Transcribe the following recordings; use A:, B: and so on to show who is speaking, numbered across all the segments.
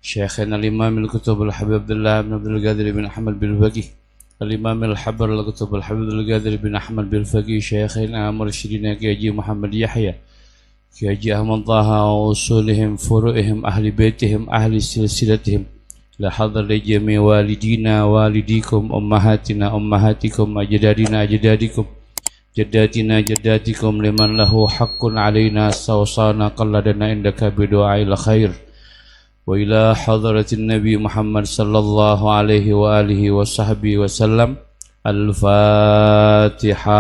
A: شيخنا الإمام الكتب الحبيب عبد الله بن عبد القادر بن أحمد بالفقيه الإمام الحبر الكتب الحبيب عبد القادر بن أحمد بالفقيه شيخنا مرشدنا كيجي محمد يحيى كيجي أحمد طه وأصولهم فروعهم أهل بيتهم أهل سلسلتهم لحضر جميع والدينا والديكم أمهاتنا أمهاتكم أجدادنا أجدادكم جداتنا جداتكم لمن له حق علينا استوصانا قلدنا عندك بدعاء الخير وإلى حضرة النبي محمد صلى الله عليه وآله وصحبه وسلم الفاتحة.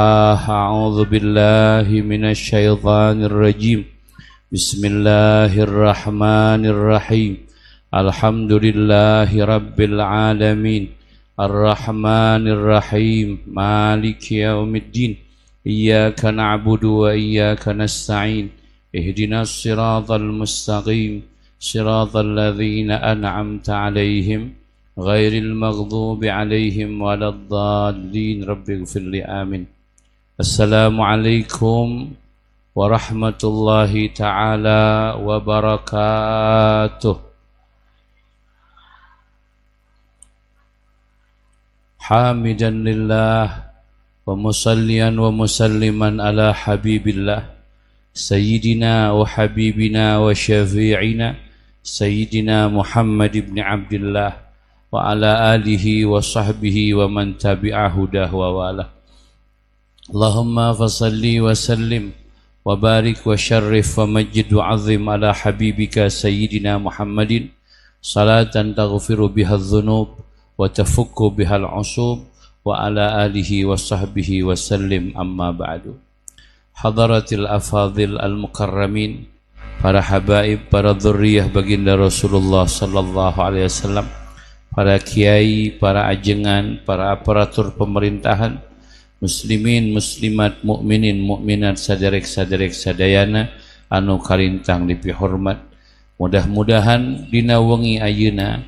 A: أعوذ بالله من الشيطان الرجيم بسم الله الرحمن الرحيم الحمد لله رب العالمين الرحمن الرحيم مالك يوم الدين إياك نعبد وإياك نستعين اهدنا الصراط المستقيم صراط الذين أنعمت عليهم غير المغضوب عليهم ولا الضالين رب اغفر لي آمين. السلام عليكم ورحمة الله تعالى وبركاته. حامدا لله ومصليا ومسلما على حبيب الله سيدنا وحبيبنا وشفيعنا سيدنا محمد بن عبد الله وعلى آله وصحبه ومن تبع هداه ووالاه. اللهم فصل وسلم وبارك وشرف ومجد وعظم على حبيبك سيدنا محمد صلاة تغفر بها الذنوب وتفك بها العصوب وعلى آله وصحبه وسلم. أما بعد. Hadaratil afadhil al-mukarramin, para habaib, para dzurriyyah baginda Rasulullah sallallahu alaihi wasallam, para kiai, para ajengan, para aparatur pemerintahan, muslimin, muslimat, mukminin, mukminat, saderek-saderek sadayana anu karintang dipihormat. Mudah-mudahan dina wengi ayeuna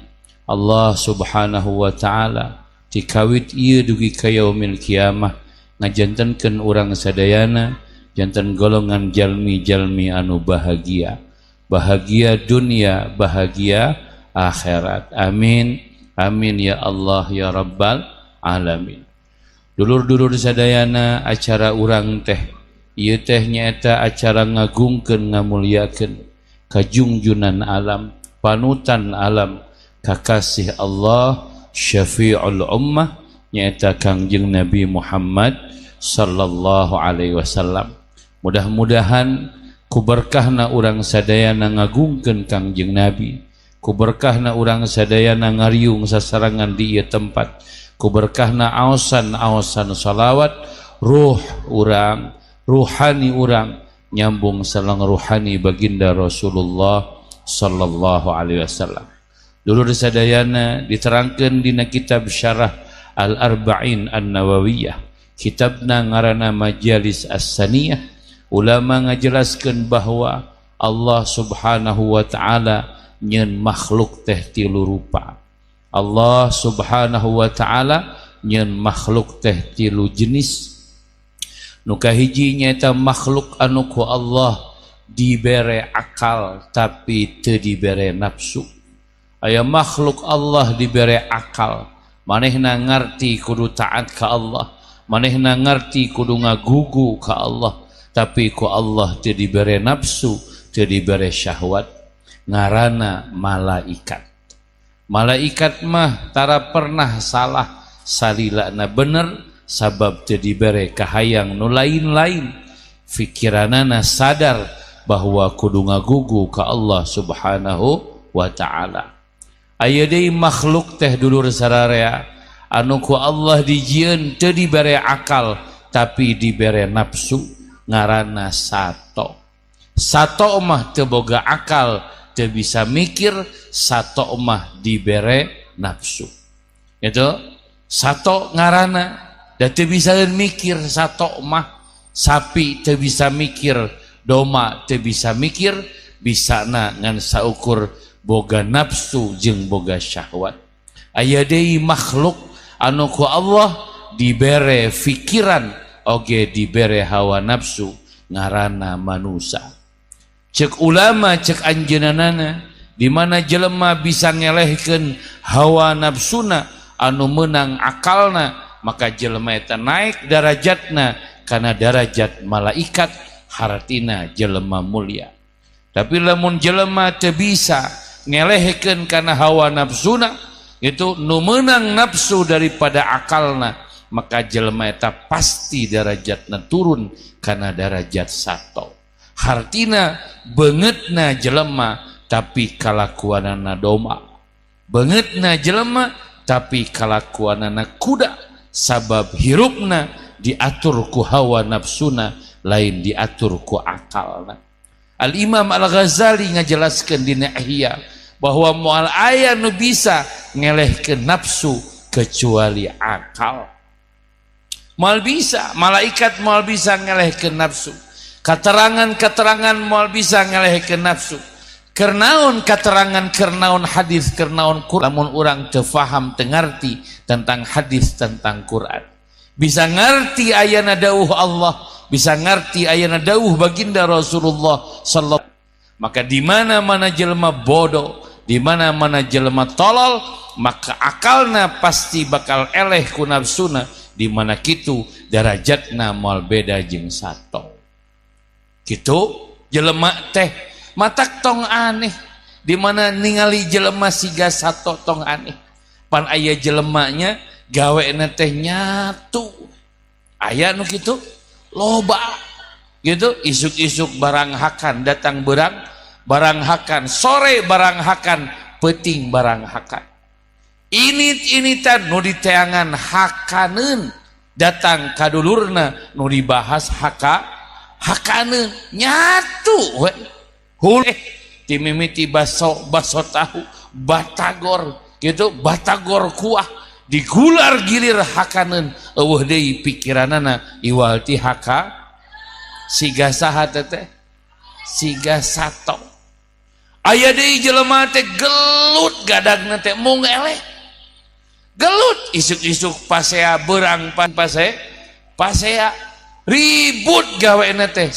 A: Allah Subhanahu wa taala tikawit ieu dugi ka yaumil kiamah ngajantenkeun urang sadayana janten golongan jalmi-jalmi anu bahagia, bahagia dunia, bahagia akhirat. Amin, amin ya Allah ya Rabbal alamin. Dulur-dulur sadayana, acara urang teh ieu teh nyaeta acara ngagungkeun ngamulyakeun kajungjunan alam, panutan alam, kakasih Allah syafi'ul ummah nyaeta Kangjeng Nabi Muhammad sallallahu alaihi wasallam. Mudah-mudahan kuberkahna urang sadayana ngagungkeun Kangjeng Nabi, kuberkahna urang sadayana ngariung sasarangan di ieu tempat, kuberkahna aosan-aosan salawat ruh urang, ruhani urang nyambung salang ruhani baginda Rasulullah sallallahu alaihi wasallam. Dulur sadayana diterangkeun dina kitab Syarah Al-Arba'in An-Nawawiyah, kitabna ngaranna Majalis As-Saniyah. Ulama ngajelaskeun bahwa Allah Subhanahu wa taala nyeun makhluk teh tilu rupa. Allah Subhanahu wa taala nyeun makhluk teh tilu jenis. Nu kahiji nyaeta makhluk anu ku Allah dibere akal tapi teu dibere nafsu. Aya makhluk Allah dibere akal, manehna ngarti kudu taat ka Allah, manehna ngarti kudu ngagugu ka Allah, tapi ku Allah teu dibere nafsu, teu dibere syahwat. Ngaranna malaikat. Malaikat mah tara pernah salah, salilana bener sabab teu dibere kahayang nu lain-lain. Fikiranana sadar bahwa kudu ngagugu ka Allah Subhanahu wa taala. Aya deui makhluk teh dulur sararea anu ku Allah dijieun teu dibere akal tapi dibere nafsu, ngaranna sato. Sato mah teu boga akal, teu bisa mikir, sato mah dibere nafsu. Itu sato ngaranna da teu bisa mikir. Sato mah sapi teu bisa mikir, doma teu bisa mikir, bisana ngan saukur boga nafsu jeung boga syahwat. Aya deui makhluk anu ku Allah dibere fikiran oge dibere hawa nafsu, ngaranna manusia. Cek ulama, cek anjeunana di mana jelema bisa ngelehkeun hawa nafsuna anu meunang akalna, maka jelema eta naik darajatna kana derajat malaikat, hartina jelema mulia. Tapi lamun jelema teu bisa ngelehkeun kana hawa nafsuna, itu nu meunang nafsu daripada akalna, maka jelema eta pasti derajatna turun kana derajat sato. Hartina beungeutna jelema tapi kalakuanana doma, beungeutna jelema tapi kalakuanana kuda, sabab hirupna diatur ku hawa nafsuna lain diatur ku akalna. Al-Imam Al-Ghazali ngajelaskeun dina Ihya bahwa moal aya nu bisa ngelehkeun nafsu kecuali akal. Moal bisa, malaikat moal bisa ngelehkeun nafsu. Keterangan-keterangan moal bisa ngelehkeun nafsu. Kernaon keterangan, kernaon hadis, kernaon Quran, lamun urang teu faham, teu ngarti tentang hadis, tentang Quran. Bisa ngarti ayana dawuh Allah, bisa ngarti ayana dawuh baginda Rasulullah sallallahu alaihi wasallam. Maka di mana-mana jelema bodoh, di mana-mana jelema tolol, maka akalna pasti bakal eleh ku nafsuna, di mana kitu derajatna moal beda jeung sato. Kitu jelema teh matak tong aneh, di mana ningali jelema siga sato tong aneh. Pan aya jelemanya gawena teh nyatu. Aya nu kitu loba. Gitu isuk-isuk barang hakan, datang barang hakan, sore barang hakan, peuting barang hakan. Init-initan nu diteangan hakaneun, datang kadulurna nu dibahas hakaneun, nyatu we. Huleh timimiti baso tahu, batagor gitu, batagor kuah digular gilir hakaneun, eueuh deui pikiranana iwal ti haka siga saha teh siga sato. Aya deui jelema teh gelut gadagna teh mung eleh. Gelut isuk-isuk pasea beurang pan pasea ribut gawena teh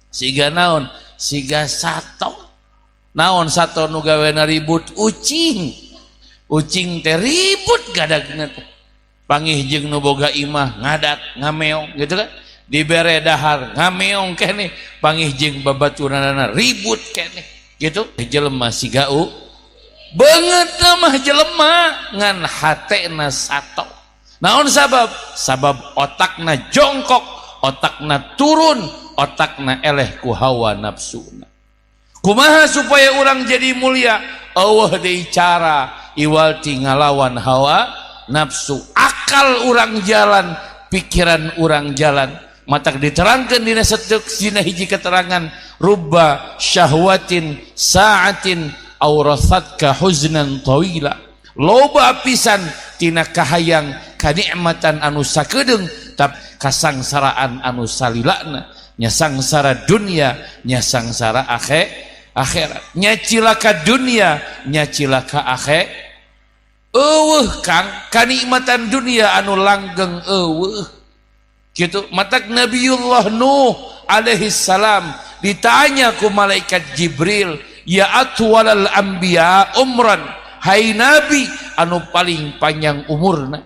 A: siga naon? Siga sato. Naon sato nu gawena ribut? Ucing teh ribut gadagna teh. Pangih jeung nu boga imah ngadak ngameong gitu kan. Dibere dahar ngameong keneh, pangih jeung babaturanana ribut keneh. Gitu jelema siga beungeut mah jelema ngan hatena sato. Naon sabab? Sabab otakna jongkok, otakna turun, otakna eleh ku hawa nafsuna. Kumaha supaya orang jadi mulia? Eueuh deui cara iwal ti ngalawan hawa nafsu. Akal orang jalan, pikiran orang jalan. Matak diterangkeun dina seteuk dina hiji keterangan, rubba syahwatin sa'atin aurasatka huznan tawila. Loba pisan tina kahayang kanikmatan anu sakedeung tapi kasangsaraan anu salilana, nya sangsara dunia, nya sangsara akhirat, nya cilaka dunia, nya cilaka akhirat. Eueuh Kang, kanikmatan dunia anu langgeng eueuh. Gitu matak Nabiullah Nuh alaihi salam ditanya ku malaikat Jibril, ya atwalal anbiya umran, hai nabi anu paling panjang umurna.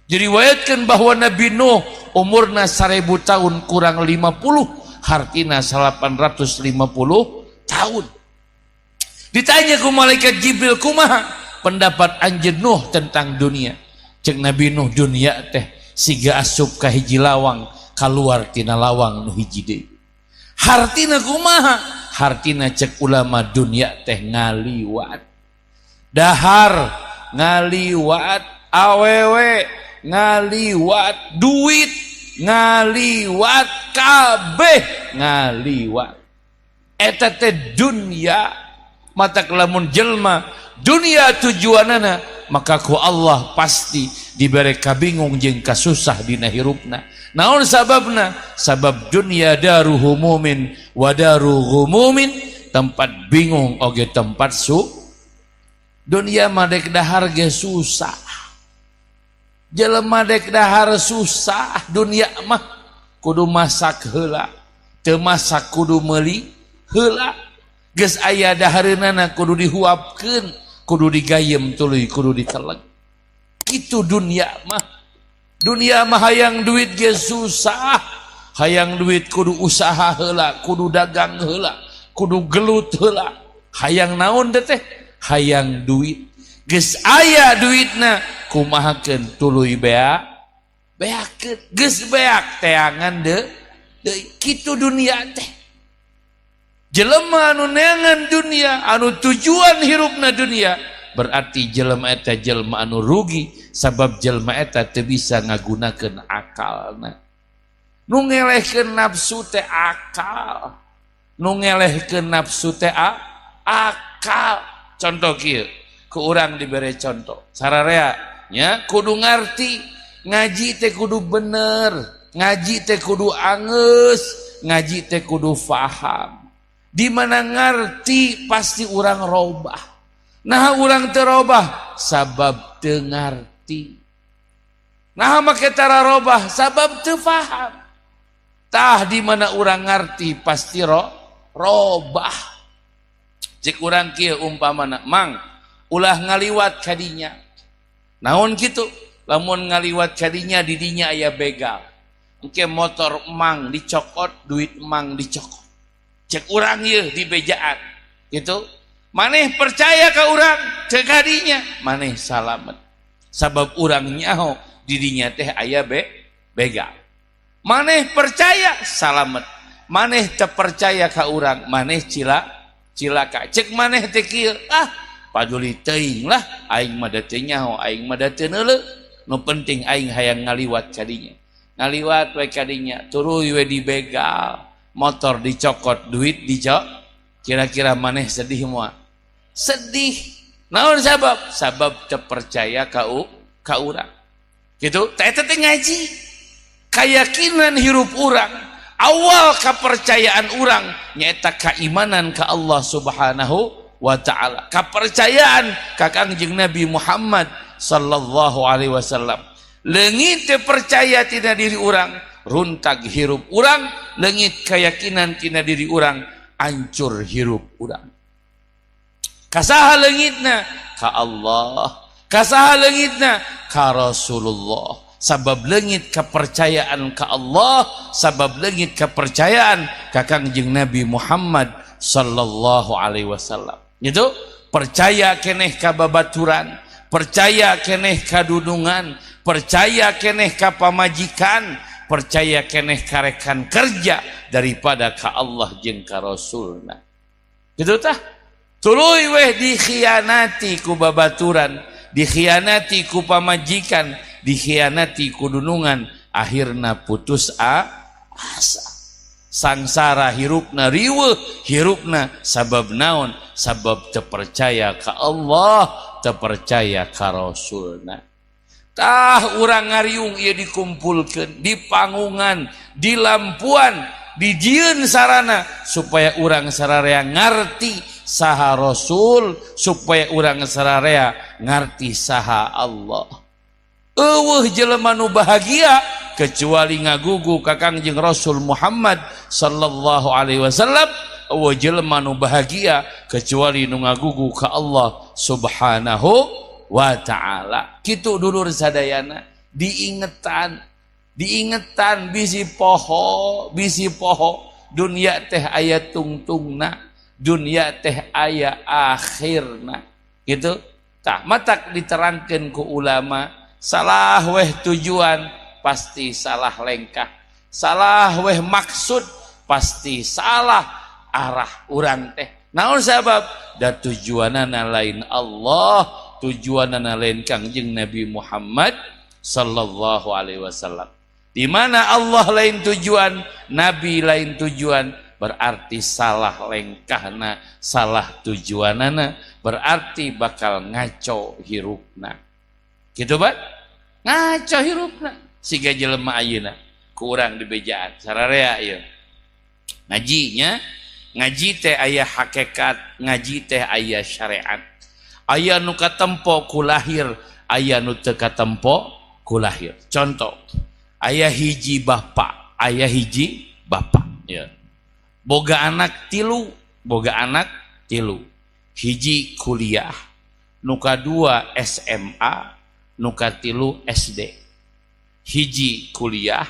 A: Diriwayatkan bahwa Nabi Nuh umurna 1000 tahun kurang 50, hartina 850 tahun. Ditanya ku malaikat Jibril, kumaha pendapat anjeun Nuh tentang dunia? Cek Nabi Nuh, dunia teh siga asup ka hiji lawang, kaluar tina lawang nu hiji deui. Hartina kumaha? Hartina cek ulama dunia teh ngaliwat. Dahar ngaliwat, awewe ngaliwat, duit ngaliwat, kabeh ngaliwat. Eta teh dunia. Matak lamun jelma dunia tujuanana, maka ku Allah pasti diberi kabingung jeung kasusah dina hirupna. Naon sababna? Sabab dunia daru humumin wa daru ghumumin, tempat bingung oge tempat dunia madek dahar ge susah. Jelema dek dahar susah, dunia mah kudu masak heula, teu masak kudu meuli heula. geus aya dahareunana kudu dihuapkeun, kudu digayem tuluy, kudu diteleg. Kitu dunia mah hayang duit ge susah, hayang duit kudu usaha heula, kudu dagang heula, kudu gelut heula. Hayang naon teh? Hayang duit. Geus aya duitna kumahakeun tuluy beakeun, geus beak teangan deui. Kitu dunia teh. Jelema anu neangan dunia, anu tujuan hirupna dunia, berarti jelema eta jelema anu rugi, sabab jelema eta teu bisa ngagunakeun akalna. Nu ngelehkeun nafsu teh akal, nu ngelehkeun nafsu teh akal. Contoh kieu, ku urang dibere contoh. Sararea nya kudu ngarti, ngaji teh kudu bener, ngaji teh kudu angeus, ngaji teh kudu faham. Di mana ngarti pasti urang robah. Nah urang teu robah sabab teu ngarti. Nah make tara robah sabab teu faham. Tah di mana urang ngarti pasti robah. Cek urang kieu umpamana, Mang, ulah ngaliwat kadinya. Naon kitu? Lamun ngaliwat kadinya di dinya aya begal. Engke motor Mang dicokot, duit Mang dicokot. Cek urang ieu di bejaan gitu, maneh percaya ka urang cek kadinya, maneh salamet sabab urang nyaho di dinya teh aya begal. Maneh percaya salamet, maneh teu percaya ka urang, maneh cilaka. Cek maneh teh kieu, paduli teuing lah, aing mah da teu nyaho, aing mah da teu neuleuh, nu penting aing hayang ngaliwat kadinya. Ngaliwat we kadinya, turuy we di begal. Motor dicokot, duit dicok, kira-kira maneh sedih moal? Sedih. Naon sabab? Sabab teu percaya ka urang. Kitu, teh teh ngaji. Kayakinan hirup urang, awal kepercayaan urang nyaeta keimanan ka Allah Subhanahu wa taala. Kepercayaan ka Kangjeng Nabi Muhammad sallallahu alaihi wasallam. Leungit teu percaya tina diri urang, runtag hirup urang, leungit keyakinan tina diri urang, hancur hirup urang. Kasaha leungitna? Ka Allah. Kasaha leungitna? Ka Rasulullah. Sabab leungit kepercayaan ka Allah, sabab leungit kepercayaan ka Kangjeng Nabi Muhammad sallallahu alaihi wasallam. Gitu? Percaya keneh ka babaturan, percaya keneh ka dudungan, percaya keneh ka pamajikan, percaya keneh karekan kerja daripada ka Allah jeung ka Rasulna. Gitu tah? Tuluy weh dikhianati ku babaturan, dikhianati ku pamajikan, dikhianati ku dunungan, akhirna putus asa. Sangsara hirupna riweuh, hirupna sabab naon? Sabab teu percaya ka Allah, teu percaya ka Rasulna. Tah urang ngariung ieu dikumpulkeun di pangungan, di lampuan, di jieun sarana supaya urang sararea ngarti saha Rasul, supaya urang sararea ngarti saha Allah. Eueuh jelema nu bahagia kecuali ngagugu ka Kangjeng Rasul Muhammad sallallahu alaihi wasallam. Eueuh jelema nu bahagia kecuali nu ngagugu ka Allah Subhanahu wa ta'ala. Kitu dulur sadayana, diingetan bisi poho dunia teh aya tungtungna, dunia teh aya akhirna. Gitu tah matak diterangkeun ku ulama, salah weh tujuan pasti salah lengkah, salah weh maksud pasti salah arah urang teh. Naon sabab? Da tujuanana lain Allah, tujuanana lain Kangjeng Nabi Muhammad sallallahu alaihi wasallam. Di mana Allah lain tujuan, Nabi lain tujuan, berarti salah lengkahna, salah tujuanana, berarti bakal ngaco hirupna. Gitu bat? Ngaco hirupna. Siga jelema ayeuna ku urang di bejaan sararea ieu. Ngajinya, ngaji teh aya hakikat, ngaji teh aya syariat. Aya nu katempo ku lahir, aya nu teu katempo ku lahir. Contoh, aya hiji bapa ya. Boga anak tilu, boga anak tilu. Hiji kuliah, nu kadua SMA, nu katilu SD. Hiji kuliah,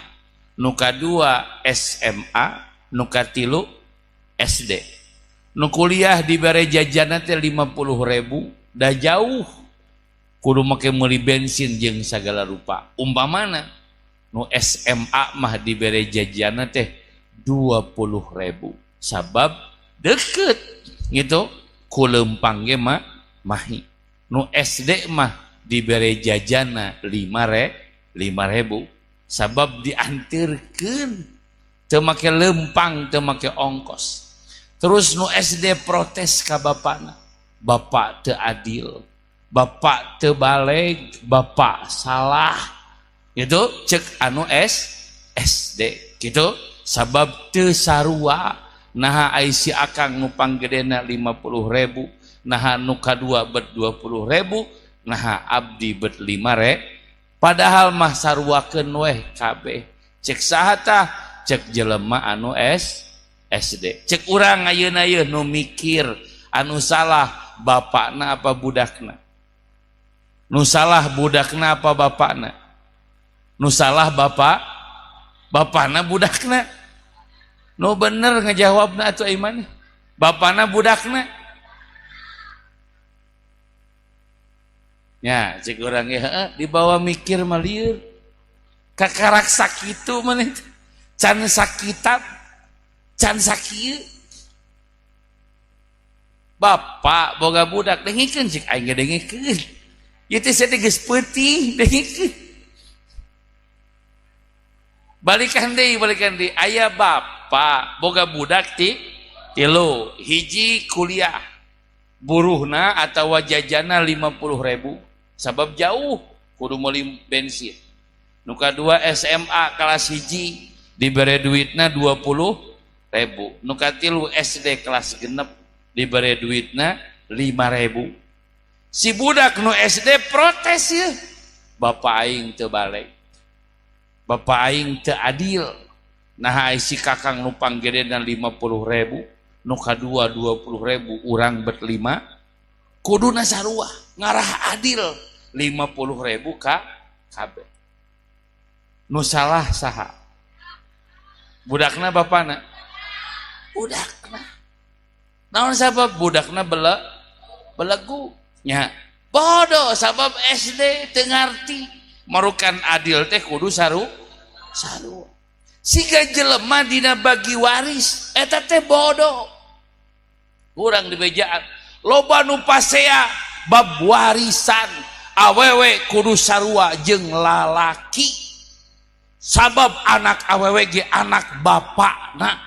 A: nu kadua SMA, nu katilu SD. Nu kuliah dibere jajanan teh 50.000, dah jauh. Kudu make meuli bensin jeung sagala rupa. Umpamana nu SMA mah dibere jajanan teh 20.000. Sabab deket gitu. Ku leumpang ge mah mahi. Nu SD mah dibere jajana 5.000. Sabab diantirkeun. Teu make leumpang, teu make ongkos. Terus nu SD protes ka bapana. Bapak teu adil. Bapak teu baleg, bapak salah. Gitu cek anu SD gitu. Sabab teu sarua. Naha ai si akang nu panggedena 50.000, naha nu kadua bet 20.000, naha abdi bet 5.000. Padahal mah saruakeun weh kabeh. Cek saha tah? Cek jelema anu SD. Cek urang ayeuna ieu nu mikir anu salah bapakna apa budakna? Nu salah budakna apa bapakna? Nu salah bapakna budakna. Nu bener ngejawabna atuh iman. Bapakna budakna. Ya, cek urang ge heuh dibawa mikir mah lieur. Kakarak sakitu maneh. Can sakitat, can sakieu. Bapak boga budak dengikeun cik aing ge dengikeun. Ieu teh saya geus peuting dengikeun. Balikan deui. Aya bapak boga budak tilu. Hiji kuliah. Buruhna atawa jajana 50.000. Sabab jauh kudu meuli bensin. Nu kadua SMA kelas hiji dibere duitna 20.000. Nu katilu SD kelas genep dibere duitna 5.000. Si budak nu SD protes ya. Bapak aing teu balik. Bapak aing teu adil. Nah si kakang nu panggedena 50.000, nu kadua 20.000, urang bet 5. Kuduna sarua ngarah adil 50.000 ka kabeh. Nu salah saha? Budakna bapana? Budakna. Naon sabab budakna belegu nya? Bodoh sabab SD teu ngarti. Marukan adil teh kudu sarua. Siga jelema dina bagi waris eta teh bodoh. Urang di bejaan loba nu pasea bab warisan awewe kudu sarua jeung lalaki. Sabab anak awewe ge anak bapakna.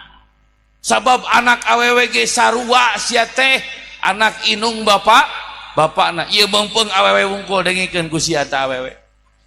A: Sabab anak awewe ge sarua sia teh anak inung bapakna. Ieu beungpeung awewe wungkul dengikeun ku sia teh awewe.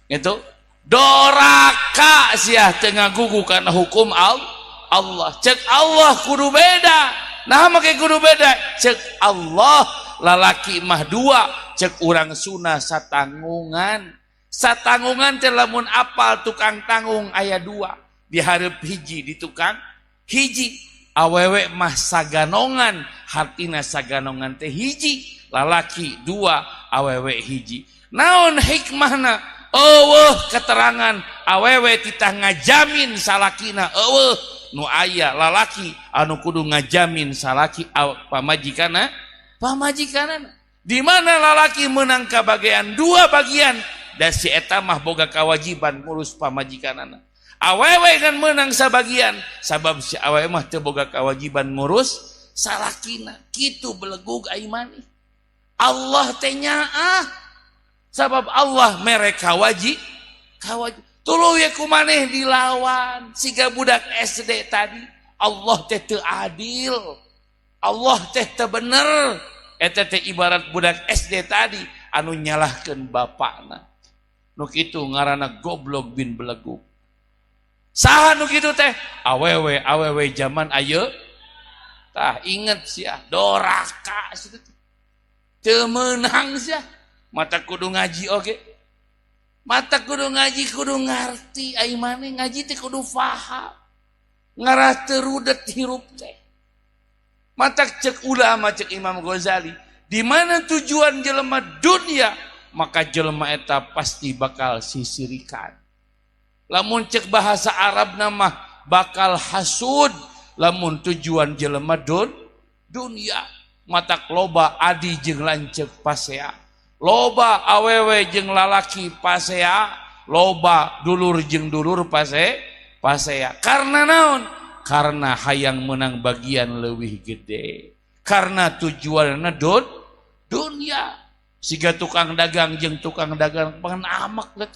A: Itu doraka sia teu ngagugu kana hukum Allah. Cek Allah kudu beda. Nah make kudu beda. Cek Allah lalaki mah 2, cek urang sunah satanggungan. Satanggungan teh lamun apal tukang tanggung aya 2. Di hareup hiji di tukang hiji. Awewe mah saganongan, hartina saganongan teh hiji. Lalaki 2, awewe hiji. Naon hikmahna? Eueuh keterangan awewe titah ngajamin salakina. Eueuh nu aya lalaki anu kudu ngajamin salaki pamajikanna. Di mana lalaki menang kabagian 2 bagian da si eta mah boga kewajiban ngurus pamajikanana. Awewe kan menang sabagian sabab si awewe mah teu boga kewajiban ngurus salakina. Kitu belegug aimani. Allah teh nyaah. Sabab Allah mereka wajib. Tuluy ya kumaneh dilawan. Siga budak SD tadi. Allah teh teu adil. Allah teh teu bener. Eta teh ibarat budak SD tadi. Anu nyalahkeun bapakna. Nu kitu ngaranna goblok bin belegug. Saha nu kitu teh? Awewe zaman ayeuna. Tah inget sia doraka situ. Teu meunang sia. Mata kudu ngaji oge. Mata kudu ngaji kudu ngarti ai mane ngaji teh kudu faham. Ngarah teu rudet hirup teh. Matak cek ulama cek Imam Ghazali, di mana tujuan jelema dunia, maka jelema eta pasti bakal sisirikan. Lamun cek bahasa Arab nama bakal hasud, lamun tujuan jelema dunia. Matak loba adi jeung lancek pasea, loba awewe jeung lalaki pasea, loba dulur jeung dulur pasea. Karena naon? Karena hayang menang bagian leuwih gede. Karena tujuanna dunia. Siga tukang dagang jeung tukang dagang pengen amak let.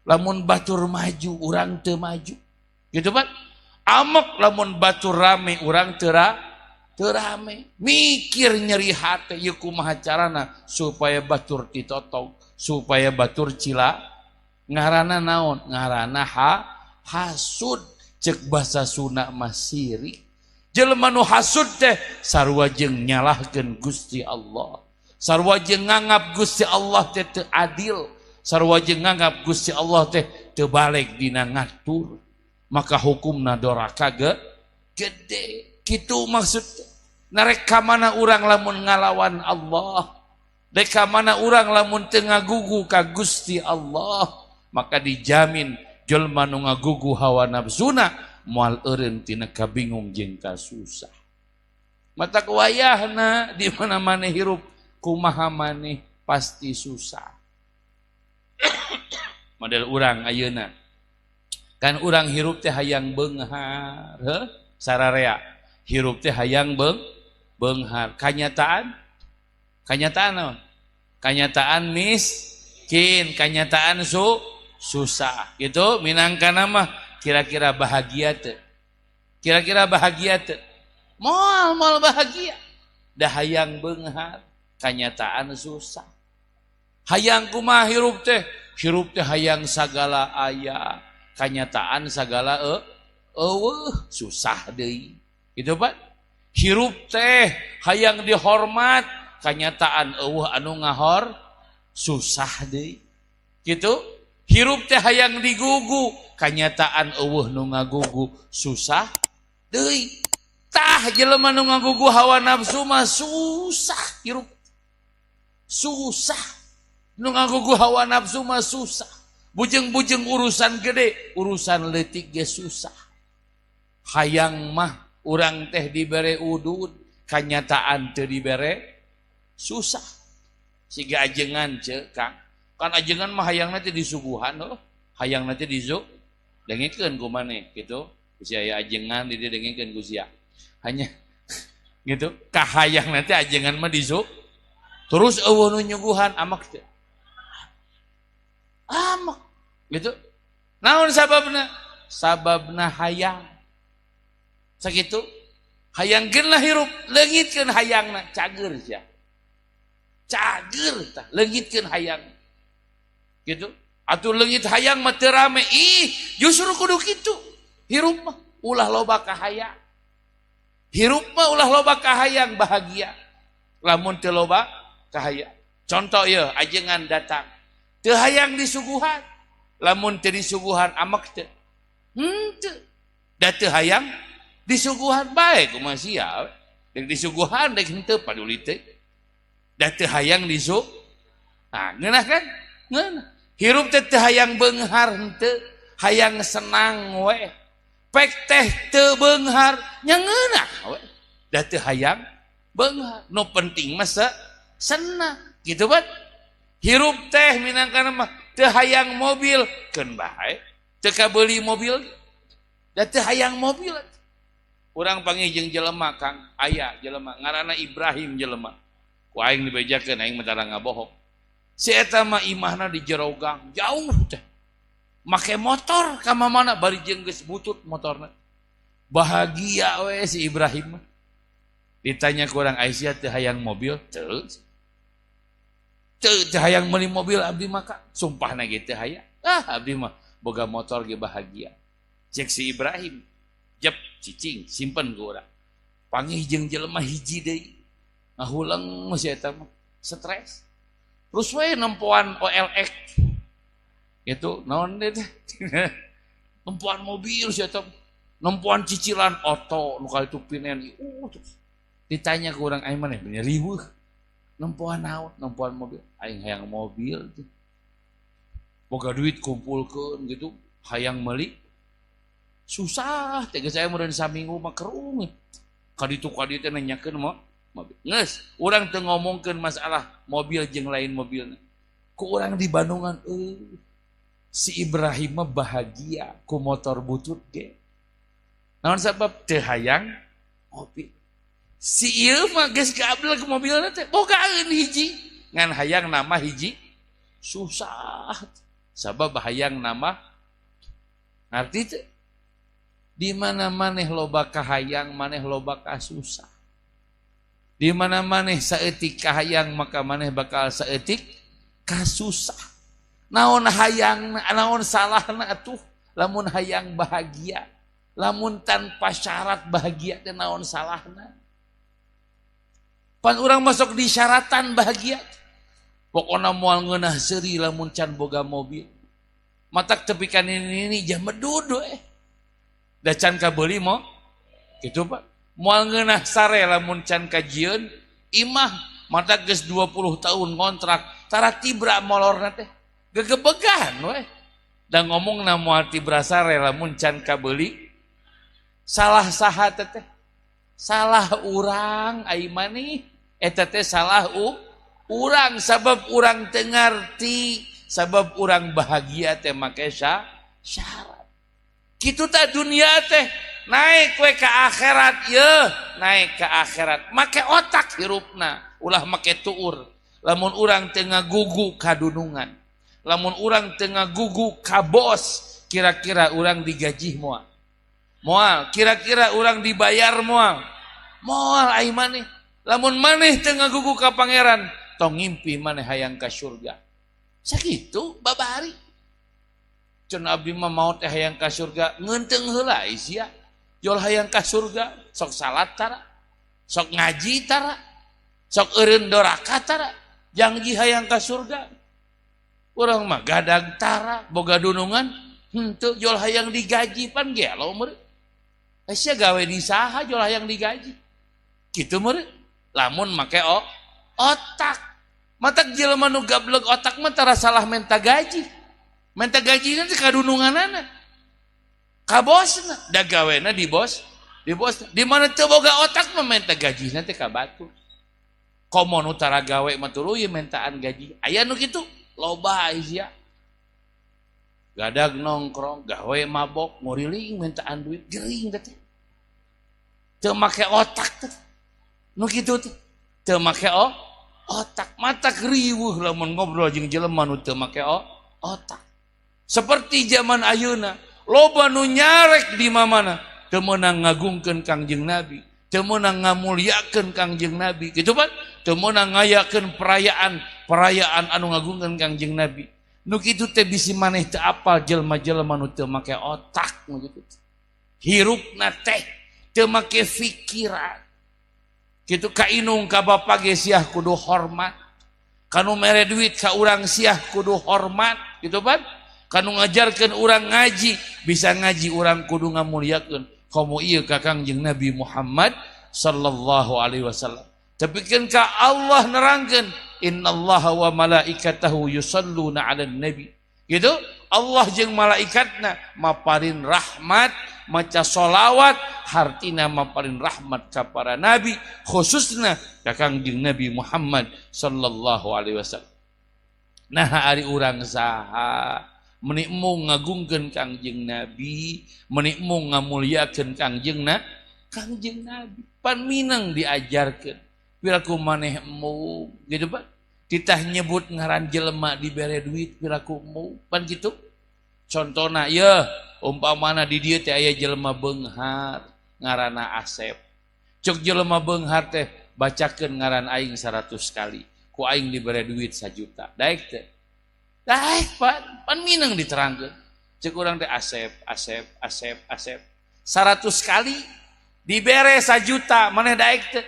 A: Lamun batur maju urang teu maju. Gitu Pak. Amak lamun batur rame urang teu rame. Mikir nyeri hate ieu kumaha carana supaya batur ditotong, supaya batur cila. Ngaranna naon? Ngaranna hasud. Cek bahasa Sunda mah sirik. Jelema nu hasud teh sarua jeung nyalahkeun Gusti Allah. Sarua jeung nganggap Gusti Allah teh teu adil. Sarua jeung nganggap Gusti Allah teh teu balik dina ngatur. Maka hukumna doraka gede. Kitu maksudna. Narek ka mana urang lamun ngalawan Allah. Dek ka mana urang lamun teu ngagugu ka Gusti Allah. Maka dijamin jelma nu ngagugu hawa nafsuna moal eureun tina kabingung jeung kasusah. Mata wayahna di mana maneh hirup kumaha maneh pasti susah. Model urang ayeuna. Kan urang hirup teh hayang beunghar, heuh? Sararea. Hirup teh hayang beunghar. Kanyataan naon? Kanyataan miskin, kanyataan susah gitu. Minangkana mah kira-kira bahagia teu? Kira-kira bahagia teu? Moal bahagia. Da hayang beunghar, kanyataan susah. Hayang kumaha hirup teh? Hirup teh hayang sagala aya, kanyataan sagala eueuh, susah deui. Gitu Pak. Hirup teh hayang dihormat, kanyataan eueuh anu ngahor, susah deui. Gitu. Hirup teh hayang digugu, kanyataan eueuh nu ngagugu susah deui. Tah jelema nu ngagugu hawa nafsu mah susah hirup. Susah. Nu ngagugu hawa nafsu mah susah. Bujeng-bujeng urusan gede, urusan leutik ge susah. Hayang mah urang teh dibere udud, kanyataan teu dibere susah. Siga ajengan ceuk Kang. Kan ajengan mah hayang nanti disuguhan loh, hayang nanti dengikeun ku maneh gitu. Sia aya ajengan di dieu dengikeun ku sia. Hanya gitu, kahayang nanti ajengan mah terus eueuh nu nyuguhan amak teu. Amak gitu. Naon sababna? Sababna hayang. Sakitu hayangkeun lah hirup, leungitkeun hayangna, cager sia. Cager tah, leungitkeun hayang. Gitu. Atuh leungit hayang mah teu rame. Justru kudu kitu. Hirup mah ulah loba kahayang. Hirup mah ulah loba kahayang bahagia. Lamun teu loba kahayang. Contoh ieu ajengan datang. Teu hayang disuguhan. Lamun teu disuguhan amek teu. Henteu. Da teu hayang disuguhan bae kumaha sia. Dek disuguhan dek henteu paduli teh. Da teu hayang nah, ngeunah kan? Ngeunah. Hirup teh hayang beunghar henteu, hayang senang we. Pek teh teu beunghar nya ngeunah we. Da teu hayang beunghar. Nu penting mah senang. Gitu Bat. Hirup teh minangkana mah teu hayang mobil keun bae. Teu kabeuli mobil. Da teu hayang mobil. Urang panggih jeung jelema Kang, aya jelema ngaranna Ibrahim jelema. Ku aing dibejakeun aing mah tara ngabohong. Si eta mah imahna di jero gang, jauh teh. Make motor ka mamana bari jeung geus butut motorna. Bahagia we si Ibrahim mah. Ditanya ku urang Aisyah teu hayang mobil? Teu. Teu hayang meuli mobil abdi mah Kang. Sumpahna ge teu hayang. Abdi mah boga motor ge bahagia. Cek si Ibrahim. Jep cicing simpen ku urang. Panggih jeung jelema hiji deui. Ngahulang si eta mah stres. Terus we nempoan OLX. Itu naon teh? Nempoan mobil si eta. Nempoan cicilan oto nu kali tu pinen. Terus Ditanya ke urang aing maneh nya riweuh. Nempoan naon? Nempoan mobil. Aing hayang mobil tuh. Boga duit kumpulkeun gitu, hayang meuli. Susah, tegas saya meureun saminggu mah kerung. Kaditu teh nanyakeun mobil. Geus, urang teu ngomongkeun masalah mobil jeung lain mobilna. Ku urang di Bandungan si Ibrahim mah bahagia ku motor butut ge. Naon sabab teu hayang mobil. Si ieu mah geus gablek mobilna teh bogaeun hiji ngan hayang nama hiji susah. Sabab hayang nama ngarti teh di mana maneh loba kahayang maneh loba kasusah. Di mana maneh saeutik kahayang maka maneh bakal saeutik kasusah. Naon hayang naon salahna atuh lamun hayang bahagia. Lamun tanpa syarat bahagia teh naon salahna? Pan urang masuk di syaratan bahagia. Pokona moal ngeunah seuri lamun can boga mobil. Matak tepikan ini jah medudu Da can kabeuli mo kitu Pak. Moal ngeunah sare lamun can kajieun imah matak geus 20 tahun kontrak tara tibra molorna teh. Gegebegan we. Da ngomongna moal tibra sare lamun can kabeuli salah saha teh? Salah urang ai maneh eta teh salah urang sabab urang teu ngarti sabab urang bahagia teh make syarat. Kitu tah dunia teh naik we ka akhirat yeuh naik ka akhirat make otak hirupna ulah make tuur. Lamun urang teu ngagugu ka dunungan, lamun urang teu ngagugu ka bos, kira-kira urang digaji moal. Moal, kira-kira urang dibayar moal. Moal ai maneh. Lamun maneh teu ngagugu ka pangeran, tong ngimpi maneh hayang ka surga. Sakitu babari. Can abdi mah maot teh hayang ka surga, ngeunteung heula sia. Jol hayang ka surga, sok salat tara, sok ngaji tara, sok eureun doraka tara, janji hayang ka surga. Urang mah gadag tara, boga dunungan, henteu jol hayang digaji pan gelo meureun. Sia gawe di saha jol hayang digaji. Kitu meureun. Lamun make otak. Matak jelema nu gablek otak mah tara salah menta gaji. Menta gajina teh kadununganana. Ka bosna, da gawena di bos. Di mana teu boga otak mah menta gajina teh ka batur. Komo nu tara gawe mah tuluy mentaan gaji. Aya nu kitu, loba sia. Gadag nongkrong, gawe mabok, nguriling mentaan duit, gering teh. Teu make otak teh. Nu kitu teh. Teu make otak, matak riweuh lamun ngobrol jeung jelema nu teu make otak. Seperti zaman ayeuna, loba nu nyarek di mamana teu meunang ngagungkeun Kangjeng Nabi, teu meunang ngamulyakeun Kangjeng Nabi. Kitu pan? Teu meunang ngayakeun perayaan anu ngagungkeun Kangjeng Nabi. Nu kitu teh bisi maneh teu apal jelema-jelema nu teu make otak nu kitu. Hirupna teh teu make pikiran. Kitu ka inung ka bapa ge siah kudu hormat. Kanu mere duit ka urang siah kudu hormat, gitu pan? Kanu ngajarkeun urang ngaji, bisa ngaji urang kudu ngamulyakeun. Komo ieu ka Kangjeng Nabi Muhammad sallallahu alaihi wasallam. Tapikeun ka Allah nerangkeun, innallaha wa malaikatahu yusalluna 'alan nabi. Gitu? Allah jeung malaikatna maparin rahmat, maca solawat, hartina maparin rahmat ka para nabi, khususna ka Kangjeng Nabi Muhammad sallallahu alaihi wasallam. Nah ari urang saha menikmu ngagungkeun Kangjeng Nabi, menikmu ngamulyakeun Kangjeng Nabi. Pan minang diajarkeun. Piraku maneh emu, gitu Pak. Titah nyebut ngaran jelema dibere duit piraku emu, pan gitu. Contona ya, umpamana di dieu teh aya jelema beunghar ngaranna Asep. Cuk jelema beunghar teh bacakeun ngaran aing 100 kali. Ku aing dibere duit 1 juta. Daek teh. Daek pan minang diterangkeun. Cek urang teh Asep. 100 kali dibere 1 juta, maneh daek teh.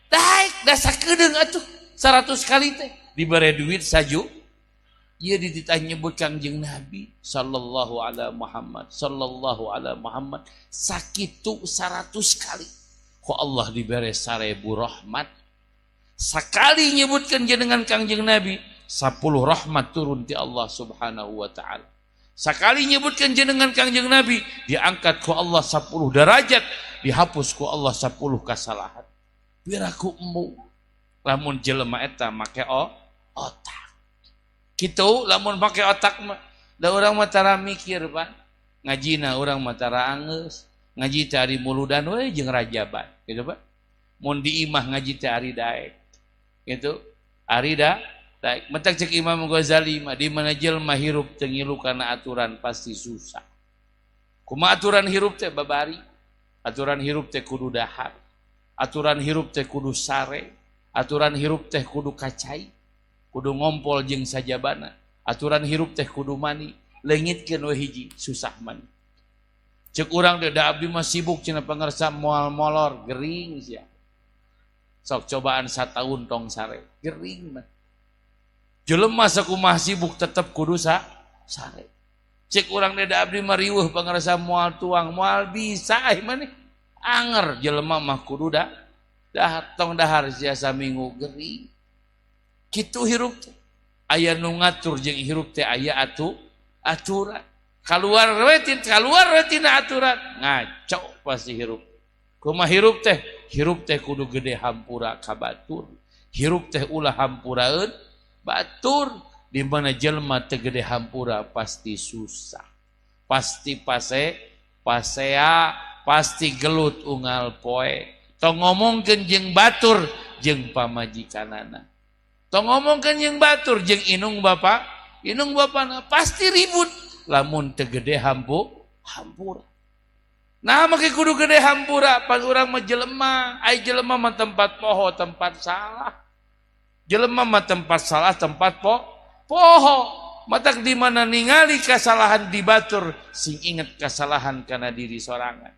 A: Daek da sakedeung atuh 100 kali teh dibere duit 1 juta. Ieu ditanya nyebut Kangjeng Nabi sallallahu alaihi Muhammad sakitu 100 kali. ku Allah diberi 1000 rahmat. Sekali nyebutkan jenengan Kangjeng Nabi, 10 rahmat turun ti Allah Subhanahu wa taala. Sekali nyebutkan jenengan Kangjeng Nabi, diangkat ku Allah 10 derajat, dihapus ku Allah 10 kesalahan. Biraku emu lamun jelema eta make otak. Kitu lamun make otak mah da urang mah tara mikir, Pak. Ngajina urang mah tara angeus. Ngaji teh ari muludan we jeung rajaban, gitu, Pak. Mun di imah ngaji teh ari daek. Gitu. Ari daek. Mentak cek Imam Ghazali mah di mana jelema hirup teu ngilu kana aturan pasti susah. Kumaha aturan hirup teh babari? Aturan hirup teh kudu dahar. Aturan hirup teh kudu sare. Aturan hirup teh kudu kacai. Kudu ngompol jeung sajabana. Aturan hirup teh kudu mani. Leungitkeun we hiji susah mani. Cek urang teh da abdi mah sibuk cenah pangarsa moal molor gering sia. Sok cobaan 1 tahun tong sare, gering mah. Jelema sakumaha sibuk tetep kudu sare. Cek urang teh da abdi mah riweuh pangarsa moal tuang, moal bisa maneh. Anger jelema mah kudu dahar tong dahar sia saminggu gering. Kitu hirup teh. Aya nu ngatur jeung hirup teh aya aturan. Keluar tina aturan, ngaco pasti hirup. Kumaha hirup teh? Hirup teh kudu gede hampura ka batur. Hirup teh ulah hampuraeun batur. Di mana jelema teh gede hampura pasti susah. Pasti pasea, pasti gelut unggal poe. Tong ngomongkeun jeung batur jeung pamajikanana. Tong ngomongkeun jeung batur jeung inung bapana pasti ribut. Lamun teu gede hampura. Nah make kudu gede hampura pan urang mah jelema, ai jelema mah tempat poho, tempat salah. Jelema mah tempat salah, tempat poho. Matak di mana ningali kesalahan di batur, sing inget kesalahan kana diri sorangan.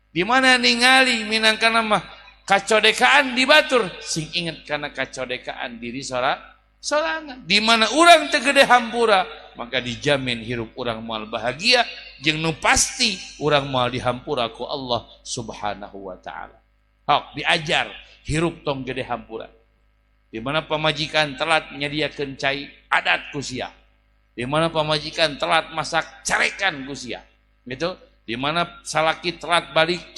A: Di mana ningali minangkana mah kacodekaan di batur, sing inget kana kacodekaan diri sorangan. Di mana urang teu gede hampura, maka dijamin hirup urang moal bahagia jeung nu pasti urang moal dihampura ku Allah Subhanahu wa taala. Hok diajar hirup tong gede hampura. Di mana pamajikan telat nyadiakeun cai adat ku sia. Di mana pamajikan telat masak carekan ku sia. Gitu. Di mana salaki telat balik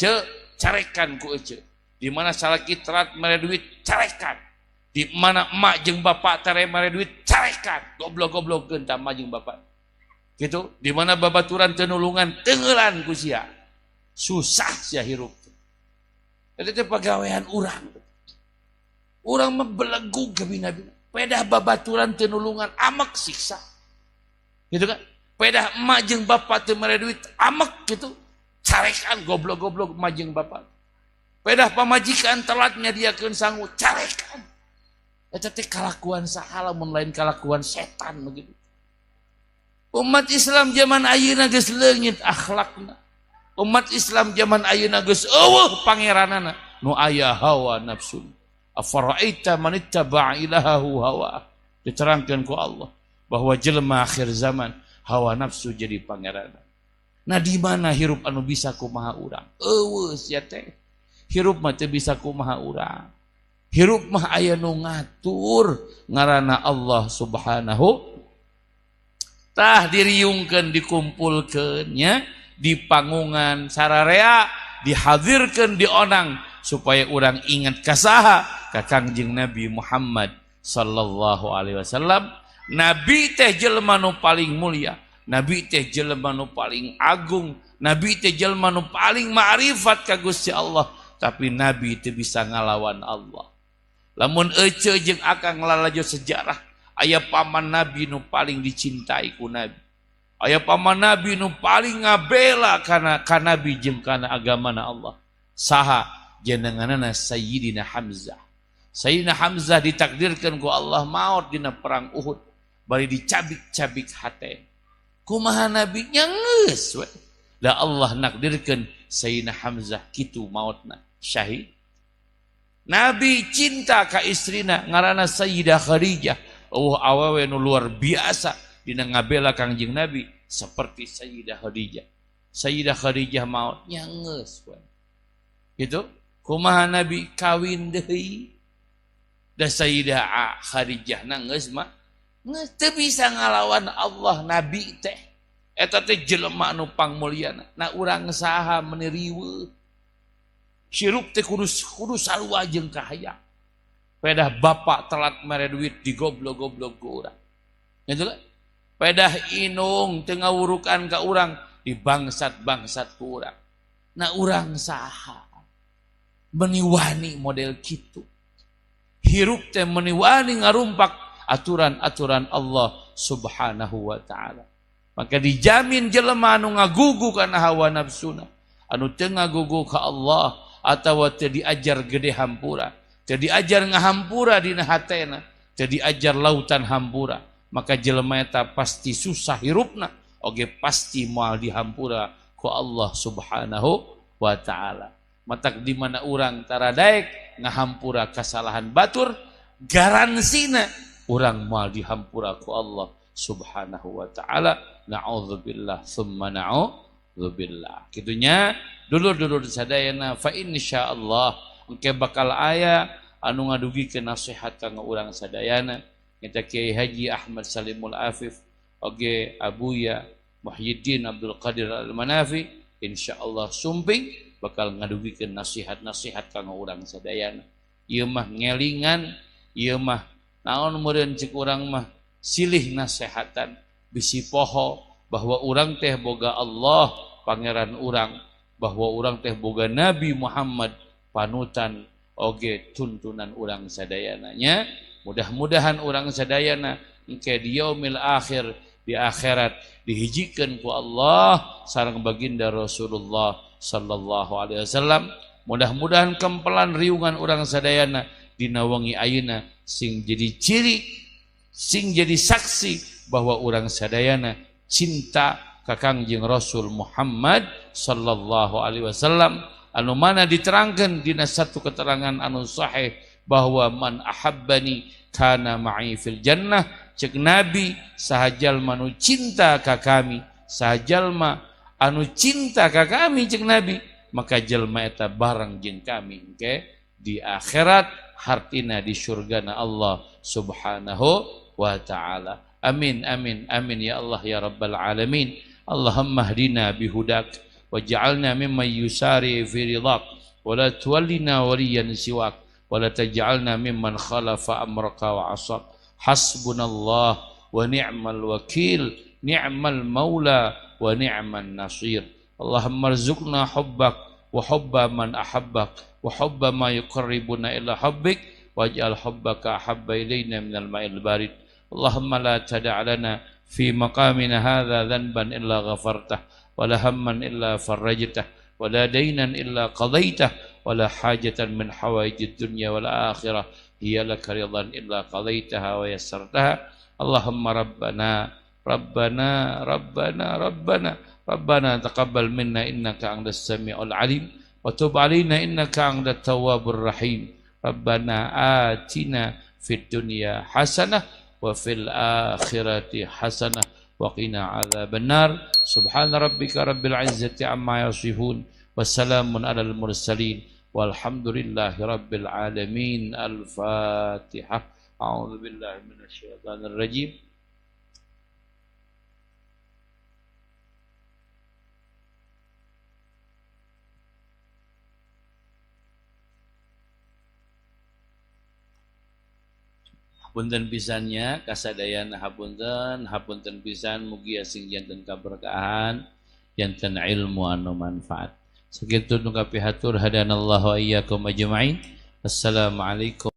A: carekan ku ece. Di mana salaki telat mere duit carekan. Di mana emak jeung bapak tere mere duit carekan, goblok-goblokkeun ta emak jeung bapak. Gitu, di mana babaturan teu nulungan teungeulan ku sia. Susah sia hirup. Eta teh pagawean urang. Urang mah belegug ka bina-bina. Pedah babaturan teu nulungan amek siksa. Gitu kan? Pedah emak jeung bapak teu mere duit amek gitu. Carekan goblok-goblok emak jeung bapak. Pedah pamajikan telat nyadiakeun sangu carekan. Eta teh kalakuan saha mun lain kalakuan setan begitu. Umat Islam zaman ayeuna geus leungit akhlakna. Umat Islam zaman ayeuna geus eueuh pangeranana nu aya hawa nafsu. Afara'aita man ittaba'a ilahahu hawa. Diterangkeun ku Allah bahwa jelema akhir zaman hawa nafsu jadi pangeran. Nah di mana hirup anu bisa kumaha urang? Eueuh sia teh. Hirup mah teu bisa kumaha urang. Hirup mah aya nu ngatur ngaranna Allah Subhanahu tah diriungkeun dikumpulkeun nya di pangungan sararea dihadirkeun di onang supaya urang ingat ka saha ka Kangjeng Nabi Muhammad sallallahu alaihi wasallam. Nabi teh jelema nu paling mulia, nabi teh jelema nu paling agung, nabi teh jelema nu paling ma'rifat ka Gusti Allah, tapi nabi teu bisa ngalawan Allah. Lamun ece jeung akang lalajo sejarah, aya paman nabi nu paling dicintai ku nabi. Aya paman nabi nu paling ngabela kana nabi jeung kana agamana Allah. Saha jenenganana Sayyidina Hamzah. Sayyidina Hamzah ditakdirkeun ku Allah maut dina perang Uhud, bari dicabik-cabik hate. Kumaha nabi nya geus we. Da Allah nakdirkeun Sayyidina Hamzah kitu mautna syahid. Nabi cinta ka istrina ngaranna Sayyidah Khadijah. Awewe nu luar biasa dina ngabela Kangjeng Nabi seperti Sayyidah Khadijah. Sayyidah Khadijah maut nya geus we. Gitu Kumaha Nabi kawin deui. Da Sayyidah Khadijah geus mah geus teu bisa ngalawan Allah Nabi teh. Eta teh jelema anu pangmulyana. Na urang saha meuni riweuh. Sirup teh kudu sarua jeung kahayang. Pedah bapak telat mere duit digoblok-goblok ku urang. Gitu kan? Pedah inung teu ngawurukan ka urang dibangsat-bangsat ku urang. Na urang saha meuni wani model kitu. Hirup teh meuni wani ngarumpak aturan-aturan Allah Subhanahu wa taala. Maka dijamin jelema anu ngagugu kana hawa nafsuna, anu teu ngagugu ka Allah atawa teu diajar gede hampura, teu diajar ngahampura dina hatena, teu diajar lautan hampura, maka jelema eta pasti susah hirupna, oge pasti moal dihampura ku Allah Subhanahu wa taala. Matak di mana urang tara daek ngahampura kasalahan batur, garansina urang moal dihampura ku Allah Subhanahu wa taala. Na'udzubillah tsumma na'udzubillah. Kitunya dulur-dulur sadayana fa insyaallah engke bakal aya anu ngadugikeun nasihat kanggo urang sadayana eta Kiai Haji Ahmad Salimul Afif oge Abuya Muhyiddin Abdul Qadir Al-Manafi insyaallah sumping bakal ngadugikeun nasihat-nasihat kanggo urang sadayana. Ieu mah ngelingan, ieu mah naon meureun cik urang mah silih nasehatan bisi poho bahwa urang teh boga Allah pangeran urang, bahwa urang teh boga Nabi Muhammad panutan oge tuntunan urang sadayana nya. Mudah-mudahan urang sadayana engke di yaumil akhir di akhirat dihijikeun ku Allah sareng baginda Rasulullah sallallahu alaihi wasallam. Mudah-mudahan kempelan riungan urang sadayana dina wengi ayeuna sing jadi ciri, sing jadi saksi bahwa urang sadayana cinta ka Kangjeng Rasul Muhammad sallallahu alaihi wasallam, anu mana diterangkeun dina satu keterangan anu sahih bahwa man ahabbani kana ma'i fil jannah. Cek Nabi sahajal anu cinta ka kami, sahajalma anu cinta ka kami cek Nabi, maka jelma eta bareng jeung kami engke di akhirat, hartina di surgana Allah Subhanahu wa taala. Amin amin amin ya Allah ya rabbal alamin. Allahumma hdina bihudak waj'alna mimman yusari fi ridhak wa la tuwallina waliyan siwak wa la taj'alna mimman khalafa amraka wa asab. Hasbunallah wa ni'mal wakil, ni'mal maula wa ni'man nasir. Allahumma rzuqna hubbak wa hubba man ahabbak wa hubba ma yuqarribuna ila hubbik waj'al hubbaka ahabba ilayna minal ma'il barid. Allahumma la tada' lana fi maqamina hadha dhanban illa ghafartah wa la hamman illa farajtah wa la daynan illa qadaitah wa la hajatan min hawaijid dunya wal akhirah hiya laka ridhan illa qadaitaha wa yassartaha. Allahumma rabbana rabbana rabbana rabbana rabbana taqabbal minna innaka antas samiul alim wa tub alaina innaka antat tawwabur rahim. Rabbana atina fid dunya hasanah wa fil akhirati hasanah wa qina adzabannar. Subhana rabbika rabbil izzati amma yasifun wa salamun alal mursalin walhamdulillahi rabbil alamin. Al-Fatihah. A'udzu billahi minasyaitonir rajim. Hapunten pisannya kasadayana hapunten pisan mugi asing janten kaberkahan, janten ilmu anu manfaat. Sakitu nu kapihatur hadanallahu wa iyyakum ajmain. Assalamualaikum